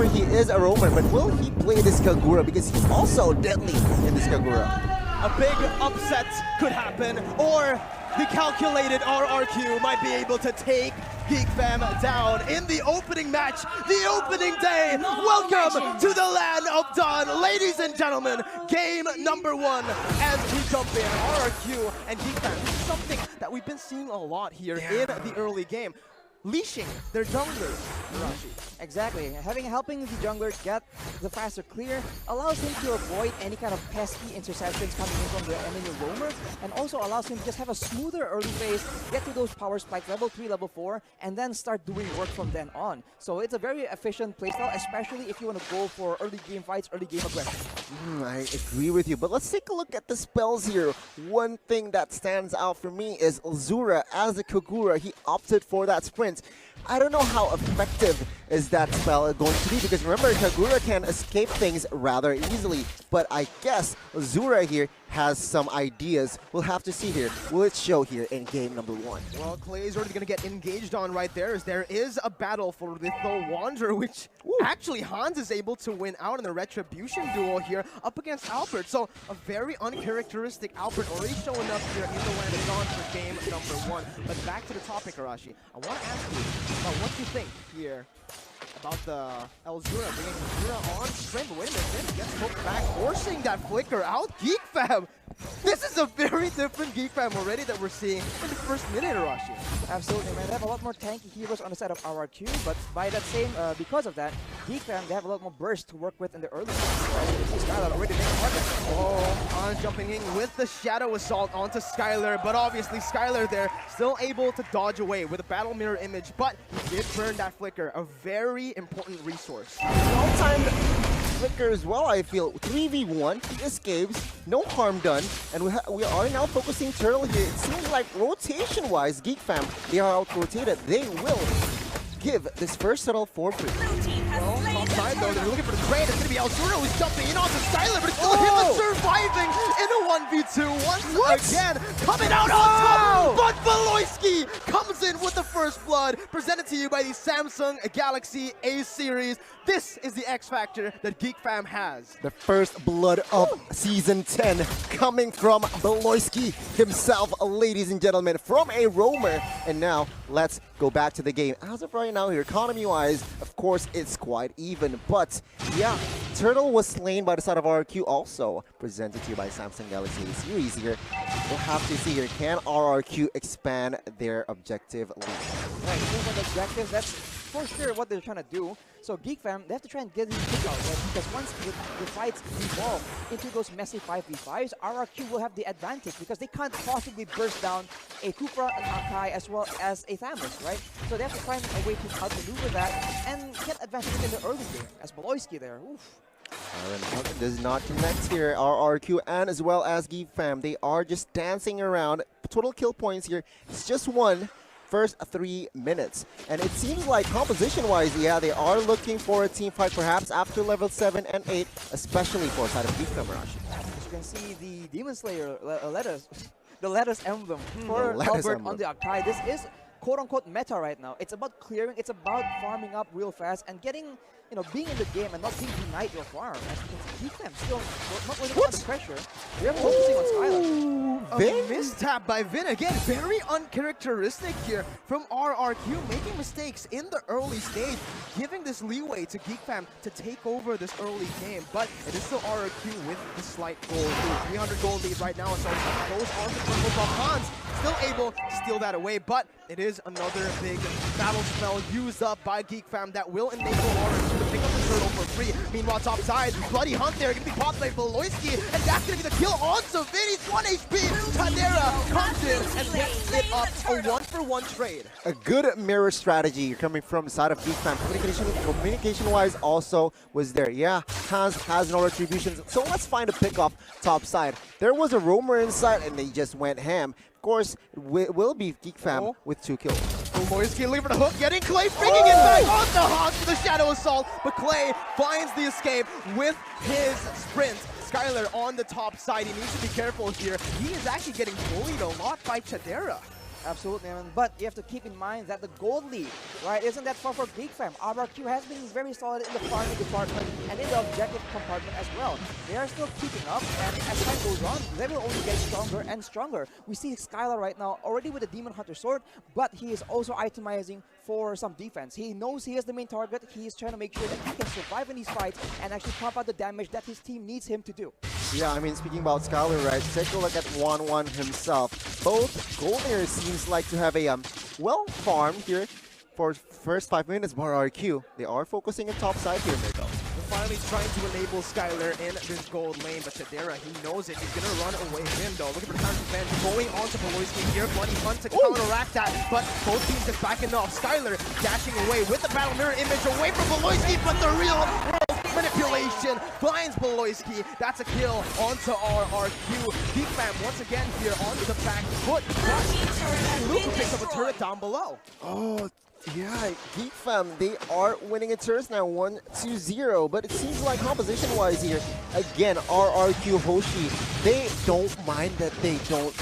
He is a roamer, but will he play this Kagura? Because he's also deadly in this Kagura. A big upset could happen, or the calculated RRQ might be able to take Geek Fam down in the opening match, the opening day. Welcome to the land of Dawn, ladies and gentlemen. Game number 1 as we jump in. RRQ and Geek Fam. This is something that we've been seeing a lot here in the early game. Leashing their junglers, Hoshi. Exactly. Helping the jungler get the faster clear allows him to avoid any kind of pesky interceptions coming in from the enemy roamer, and also allows him to just have a smoother early phase, get to those power spikes level 3, level 4, and then start doing work from then on. So it's a very efficient playstyle, especially if you want to go for early game fights, early game aggression. I agree with you, but let's take a look at the spells here. One thing that stands out for me is Azura as a Kagura. He opted for that sprint. I don't know how effective is that spell going to be, because remember, Kagura can escape things rather easily, but I guess Azura here has some ideas. We'll have to see here. Will it show here in game number 1? Well, Clay is already going to get engaged on right there, as there is a battle for the Wanderer, which actually Hans is able to win out in the Retribution duel here up against Albert. So a very uncharacteristic Albert already showing up here in the land of Dawn for game number 1. But back to the topic, Arashi. I want to ask you about what you think here about the Elzura bringing Elzura on strength. But wait a minute, then gets hooked back, forcing that flicker out. Geek Fam! This is a very different Geek Fam already that we're seeing in the first minute, Arashi. Absolutely, man. They have a lot more tanky heroes on the side of RRQ, but by that same, because of that, Geek Fam, they have a lot more burst to work with in the early phase. Skylar already making progress. On jumping in with the Shadow Assault onto Skylar, but obviously Skylar there still able to dodge away with a Battle Mirror image, but he did burn that flicker, a very important resource. All-time flicker as well, I feel. 3v1, he escapes, no harm done, and we are now focusing Turtle here. It seems like rotation-wise, Geek Fam, they are out-rotated. They will give this first turtle for free. Outside though, they're looking for the trade. It's going to be Elzura who's jumping in onto Skylar, but it's still him surviving in a 1v2 once again. Coming out on top, but Baloyskie comes in with the first blood. Presented to you by the Samsung Galaxy A series. This is the X Factor that Geek Fam has. The first blood of Season 10 coming from Baloyskie himself, ladies and gentlemen, from a roamer. And now, let's go back to the game. As of right now here, economy-wise, of course, it's quite even. But, yeah, Turtle was slain by the side of RRQ, also presented to you by Samsung Galaxy A series here. We'll have to see here, can RRQ expand their objective lead? Right, in terms of objectives, that's for sure what they're trying to do. So Geek Fam, they have to try and get his kick out, right? Because once the fights evolve into those messy 5v5s, RRQ will have the advantage because they can't possibly burst down a Kufra, an Akai, as well as a Thamus, right? So they have to find a way to outmaneuver that and get advantage in the early game, as Baloyskie there. Oof. Aaron does not connect here. RRQ and as well as Geek Fam, they are just dancing around. Total kill points here, it's just 1. First 3 minutes. And it seems like composition-wise, yeah, they are looking for a team fight perhaps after level 7 and 8, especially for side of Geek Fam, Arashi. As you can see, the Demon Slayer lettuce, the lettuce emblem for Albert on the Akai. This is quote-unquote meta right now. It's about clearing, it's about farming up real fast and getting, you know, being in the game and not being denied your farm. As you can see, Geek Fam still not really under pressure. They're focusing on Skylar. A mistap by Vin again, very uncharacteristic here from RRQ, making mistakes in the early stage, giving this leeway to Geek Fam to take over this early game. But it is still RRQ with the slight goal lead. 300 gold lead right now, so it goes on to Franco from Hans, still able to steal that away, but it is another big battle spell used up by Geek Fam that will enable RRQ to pick up the turtle for free. Meanwhile, top side, Bloody Hunt there, going to be caught by Baloyskie, and that's going to be the kill onto Vin. He's 1 HP. Tadera comes in and picks it up, a 1-for-1 trade. A good mirror strategy coming from the side of Geek Fam. Communication-wise also was there. Yeah, Hans has no retributions, so let's find a pick off top side. There was a roamer inside and they just went ham. Of course, it will be Geek Fam with 2 kills. Baloyskie looking for the hook, getting Clay, bringing it back onto Hans for the Shadow Assault, but Clay finds the escape with his sprint. Skylar on the top side, he needs to be careful here. He is actually getting bullied a lot by Chadera. Absolutely, man. But you have to keep in mind that the gold lead, right, isn't that far for Geek Fam. RRQ has been very solid in the farming department and in the objective compartment as well. They are still keeping up, and as time goes on, they will only get stronger and stronger. We see Skylar right now already with the Demon Hunter sword, but he is also itemizing for some defense. He knows he is the main target. He is trying to make sure that he can survive in these fights and actually pump out the damage that his team needs him to do. Yeah, I mean, speaking about Skylar, right, take a look at 1-1 himself. Both Goldeners seems like to have a well-farmed here for first 5 minutes, but RQ, they are focusing on top side here, Mirko. Finally trying to enable Skylar in this gold lane, but Chadera, he knows it. He's going to run away with him, though. Looking for time to venge. Going on to Baloyskie here. Bloody Hunt to counteract that, but both teams just backing off. Skylar dashing away with the battle mirror image away from Baloyskie, but the real world manipulation finds Baloyskie. That's a kill onto RRQ. Geek Fam once again here onto the back foot. Luca picks up a turret down below. Oh, yeah, Geek Fam, they are winning a turret now 1-0, but it seems like composition-wise here, again, RRQ Hoshi, they don't mind that they don't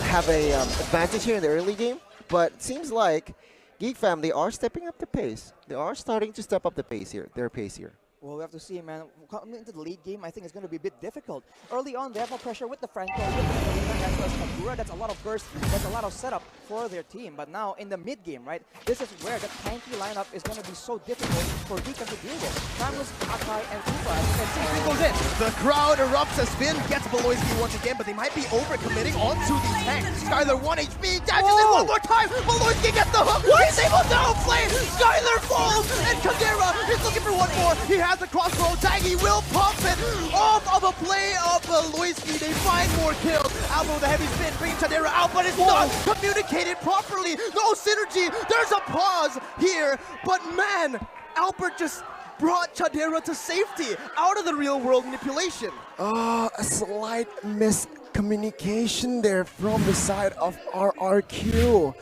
have a advantage here in the early game, but it seems like Geek Fam, they are stepping up the pace. They are starting to step up the pace here, their pace here. Well, we have to see, man. Coming into the lead game, I think it's going to be a bit difficult. Early on, they have no pressure with the Franco, with the Karina, as well as Kagura. That's a lot of burst, that's a lot of setup for their team. But now, in the mid game, right, this is where the tanky lineup is going to be so difficult for Geek Fam to deal with. Samus, Akai, and Kufa, as you can see, he goes in. The crowd erupts as Finn gets Baloyskie once again, but they might be overcommitting onto the tank. Skylar 1 HP, dashes in one more time. Baloyskie gets the hook. He's able to outplay. Skylar falls, and Kadera is looking for one more. He has the crossbow tag. He will pump it off of a play of Baloyskie. They find more kills. Albo with the heavy spin brings Kadera out, but it's not communicated properly. No synergy. There's a pause here, but man, Albert just brought Chadera to safety out of the real world manipulation. A slight miscommunication there from the side of RRQ.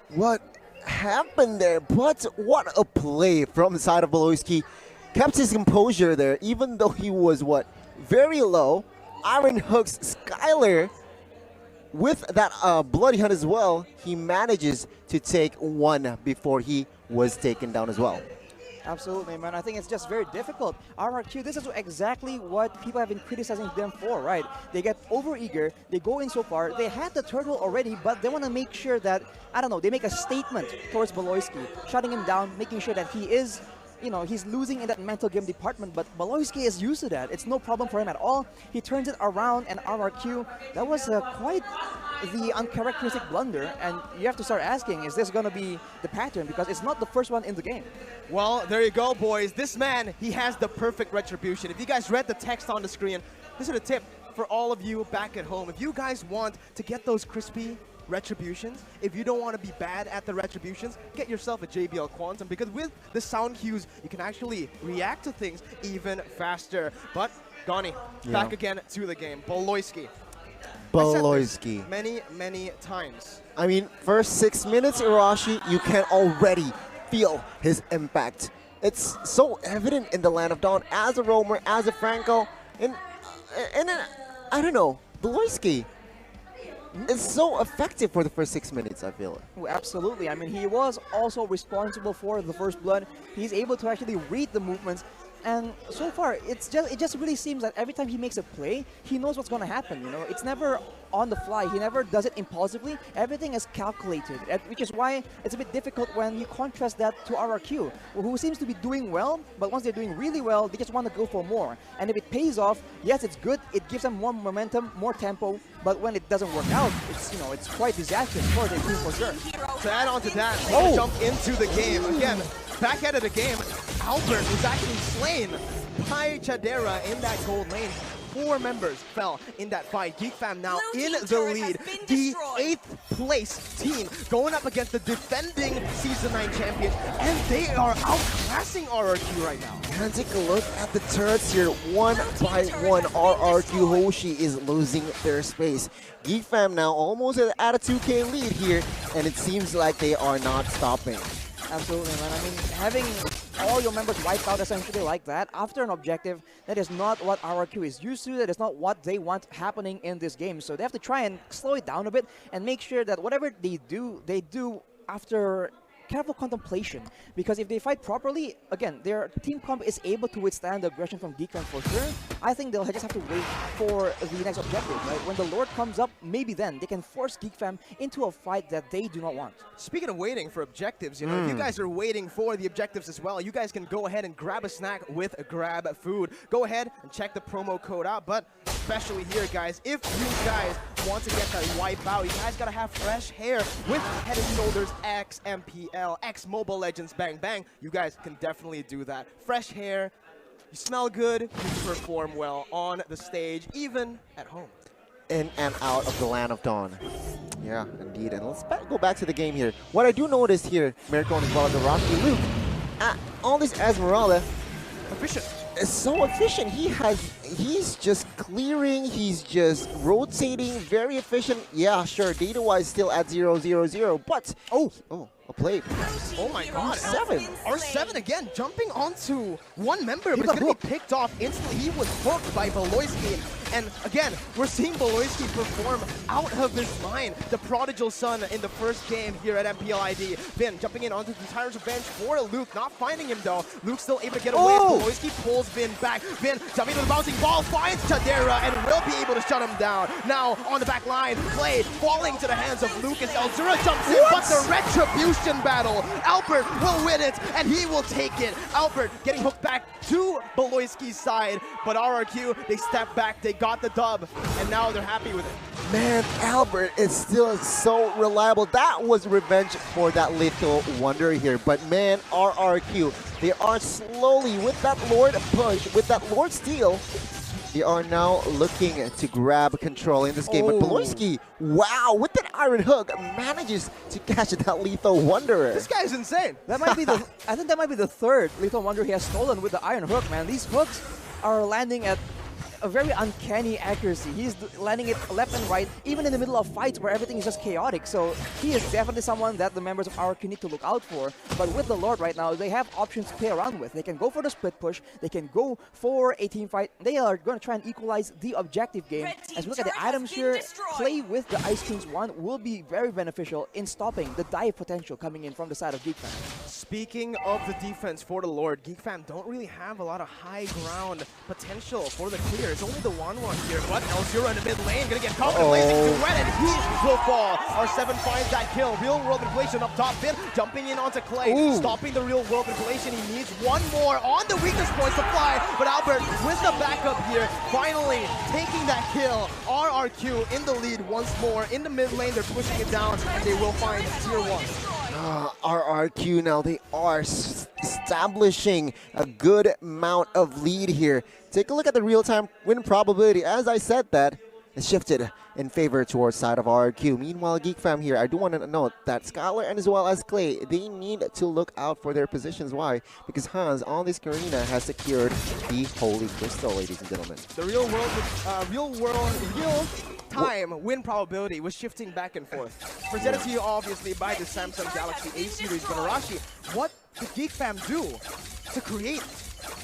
What happened there? But what a play from the side of Baloyskie. Kept his composure there, even though he was, very low. Iron hooks Skylar with that Bloody Hunt as well. He manages to take one before he was taken down as well. Absolutely, man. I think it's just very difficult. RRQ, this is exactly what people have been criticizing them for, right? They get over-eager, they go in so far, they had the turtle already, but they want to make sure that, I don't know, they make a statement towards Baloyskie, shutting him down, making sure that he is, you know, he's losing in that mental game department, but Baloyskie is used to that. It's no problem for him at all. He turns it around, and RRQ, that was quite the uncharacteristic blunder, and you have to start asking, is this going to be the pattern? Because it's not the first one in the game. Well, there you go, boys. This man, he has the perfect retribution. If you guys read the text on the screen, this is a tip for all of you back at home. If you guys want to get those crispy retributions, if you don't want to be bad at the retributions, get yourself a JBL Quantum, because with the sound cues, you can actually react to things even faster. But, Gani, back again to the game. Baloyskie. Many times. I mean, first 6 minutes, Irashi, you can already feel his impact. It's so evident in the Land of Dawn as a roamer, as a Franco, and I don't know, Baloyskie. It's so effective for the first 6 minutes, I feel. Oh, absolutely. I mean, he was also responsible for the first blood. He's able to actually read the movements. And so far, it just really seems that every time he makes a play, he knows what's going to happen, you know? It's never on the fly. He never does it impulsively. Everything is calculated, which is why it's a bit difficult when you contrast that to RRQ, who seems to be doing well, but once they're doing really well, they just want to go for more. And if it pays off, yes, it's good. It gives them more momentum, more tempo, but when it doesn't work out, it's, you know, it's quite disastrous for their team for sure. To add on to that, they jump into the game. Again, back out of the game, Albert was actually slain by Chadera in that gold lane. 4 members fell in that fight. Geek Fam now in the lead. The 8th place team going up against the defending Season 9 champions, and they are outclassing RRQ right now. And take a look at the turrets here. One by one, RRQ Hoshi is losing their space. Geek Fam now almost at a 2K lead here, and it seems like they are not stopping. Absolutely, man. I mean, having all your members wiped out essentially like that after an objective, that is not what RRQ is used to. That is not what they want happening in this game. So they have to try and slow it down a bit and make sure that whatever they do after careful contemplation, because if they fight properly, again, their team comp is able to withstand the aggression from GeekFam for sure. I think they'll just have to wait for the next objective, right? When the Lord comes up, maybe then they can force GeekFam into a fight that they do not want. Speaking of waiting for objectives, you know, if you guys are waiting for the objectives as well, you guys can go ahead and grab a snack with Grab Food. Go ahead and check the promo code out, but especially here, guys, if you guys want to get that wipe out, you guys gotta have fresh hair with Head & Shoulders X MPL, X Mobile Legends Bang Bang. You guys can definitely do that. Fresh hair, you smell good, you perform well on the stage, even at home. In and out of the Land of Dawn. Yeah, indeed. And let's go back to the game here. What I do notice here, Mirko as well as the Rocky Luke, all this Esmeralda, Efficient. is so efficient. He's just clearing, he's just rotating, very efficient. Yeah, sure, data-wise still at 0-0-0, but a play. Oh my god. R7. R7 again, jumping onto one member, but he's gonna be picked off instantly. He was hooked by Baloyskie. And again, we're seeing Baloyskie perform out of his mind. The prodigal son in the first game here at Mpl-Indo. Vin jumping in onto the Tyrant's Revenge for Luke, not finding him though. Luke's still able to get away. Baloyskie pulls Vin back. Vin jumping to the bouncing ball, finds Tadera and will be able to shut him down. Now on the back line, play falling to the hands of Lucas. Elzura jumps in, but the retribution battle. Albert will win it, and he will take it. Albert getting hooked back to Baloyskie's side, but RRQ, they step back, they got the dub, and now they're happy with it. Man, Albert is still so reliable. That was revenge for that Lethal Wonder here. But man, RRQ, they are slowly, with that Lord push, with that Lord steal, they are now looking to grab control in this game. But Baloyskie, wow, with that Iron Hook, manages to catch that Lethal Wanderer. This guy's insane. That might be the, I think that might be the third Lethal Wonder he has stolen with the Iron Hook, man. These hooks are landing at a very uncanny accuracy. He's landing it left and right, even in the middle of fights where everything is just chaotic. So he is definitely someone that the members of RRQ need to look out for. But with the Lord right now, they have options to play around with. They can go for the split push. They can go for a team fight. They are going to try and equalize the objective game. As we look at the items here, play with the Ice King's Wand will be very beneficial in stopping the dive potential coming in from the side of GeekFam. Speaking of the defense for the Lord, GeekFam don't really have a lot of high ground potential for the clear. It's only the 1-1 here, but Elzura in the mid lane gonna get caught in a blazing duet, and he will fall. R7 finds that kill. Real world manipulation up top. Vin jumping in onto Clay, stopping the real world manipulation. He needs one more on the weakness points to fly, but Albert with the backup here, finally taking that kill. RRQ in the lead once more. In the mid lane, they're pushing it down, and they will find tier 1. RRQ now, they are establishing a good amount of lead here. Take a look at the real-time win probability. As I said that, it's shifted in favor towards side of RRQ. Meanwhile, GeekFam here, I do want to note that Skylar and as well as Clay, they need to look out for their positions. Why? Because Hans on this arena has secured the Holy Crystal, ladies and gentlemen. The real-time win probability was shifting back and forth. Presented to you obviously by the Samsung Galaxy A series. But Arashi, what did GeekFam do to create,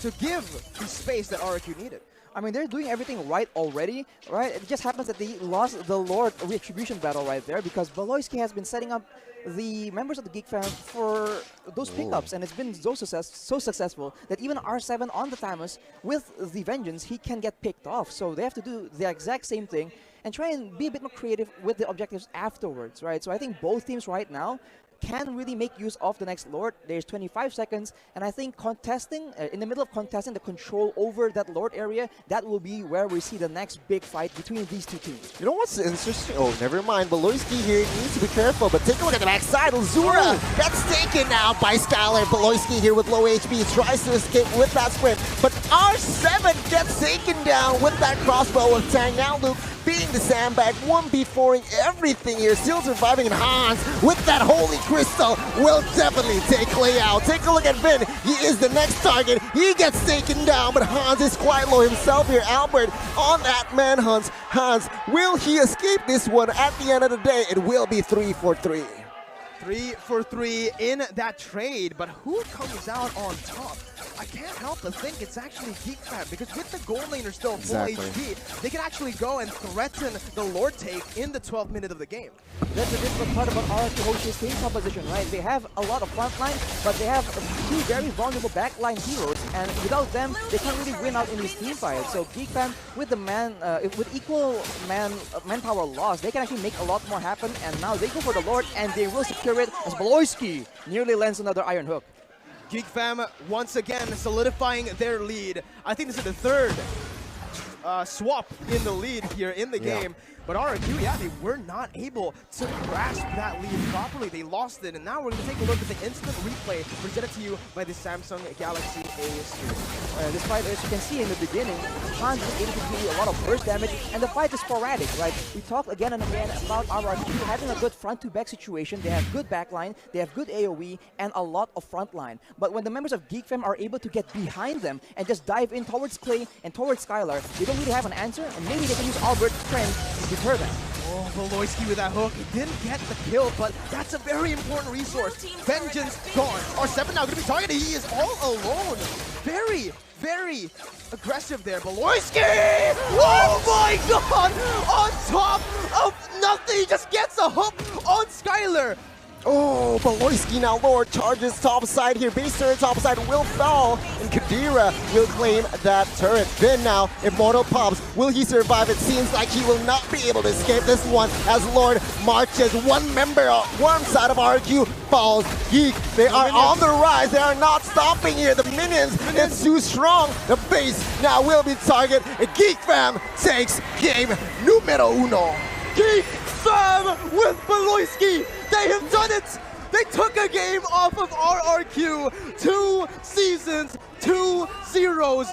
to give the space that RRQ needed? I mean, they're doing everything right already, right? It just happens that they lost the Lord Retribution battle right there because Baloyskie has been setting up the members of the GeekFam for those pickups, and it's been so successful that even R7 on the Thamus with the Vengeance, he can get picked off. So they have to do the exact same thing and try and be a bit more creative with the objectives afterwards, right? So I think both teams right now can really make use of the next Lord. There's 25 seconds, and I think contesting, in the middle of contesting the control over that Lord area, that will be where we see the next big fight between these two teams. You know what's interesting? Oh, never mind. Baloyskie here needs to be careful, but take a look at the backside. Elzura gets taken out by Skylar. Baloyskie here with low HP tries to escape with that sprint, but R7 gets taken down with that crossbow of Tang. Now Luke being the sandbag, 1v4ing everything here, still surviving, and Hans with that Holy Crystal will definitely take Clay out. Take a look at Vin, he is the next target, he gets taken down, but Hans is quite low himself here. Albert on that manhunt. Hans, will he escape this one? At the end of the day, it will be 3 for 3. 3 for 3 in that trade, but who comes out on top? I can't help but think it's actually Geek Fam, because with the gold laner still full Exactly. HP, they can actually go and threaten the Lord take in the 12th minute of the game. That's the difficult part about RRQ Hoshi's team composition, right? They have a lot of frontline, but they have two very vulnerable backline heroes, and without them, they can't really win out in these team fights. So Geek Fam, with the with equal manpower loss, they can actually make a lot more happen, and now they go for the Lord, and they will secure it as Baloyskie nearly lands another Iron Hook. Geek Fam once again solidifying their lead. I think this is the third swap in the lead here in the game. But RRQ, yeah, they were not able to grasp that lead properly. They lost it, and now we're going to take a look at the instant replay presented to you by the Samsung Galaxy A series. This fight, as you can see in the beginning, Hans is able to do a lot of burst damage, and the fight is sporadic, right? We talk again and again about RRQ having a good front-to-back situation. They have good backline, they have good AoE, and a lot of frontline. But when the members of Geek Fam are able to get behind them and just dive in towards Clay and towards Skylar, they don't really have an answer, and maybe they can use Albert's friend to deter them. Oh, Baloyskie with that hook. He didn't get the kill, but that's a very important resource. Vengeance gone. R7 now going to be targeted. He is all alone. Very, very aggressive there. Baloyskie! Oh my god! On top of nothing. He just gets a hook on Skylar. Oh, Baloyskie now Lord charges top side here. Base turret top side will fall, and Kadira will claim that turret. Then now, Immortal pops. Will he survive? It seems like he will not be able to escape this one as Lord marches. One member on one side of RQ falls. Geek, they are on the rise. They are not stopping here. The minions, it's too strong. The base now will be target. And Geek Fam takes game numero uno. Geek Fam with Baloyskie. They have done it! They took a game off of RRQ. 2 seasons, 2 zeros.